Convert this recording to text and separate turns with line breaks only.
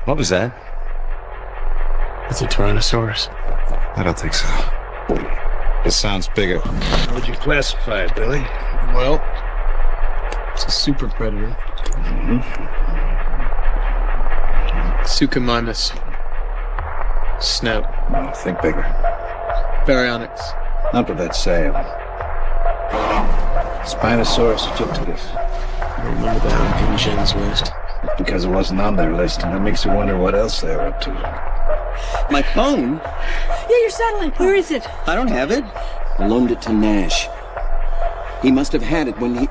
What was that?
It's a Tyrannosaurus.
I don't think so. It sounds bigger.
How would you classify it, Billy?
Well, it's a super predator. Suchomimus. Snout.
No, think bigger.
Baryonyx.
Not what that's saying. Spinosaurus aegypticus.
I don't remember that on Jen's list.
Because it wasn't on their list, and that makes you wonder what else they were up to.
My phone?
Yeah, your satellite. Where is it?
I don't have it. I loaned it to Nash. He must have had it when he...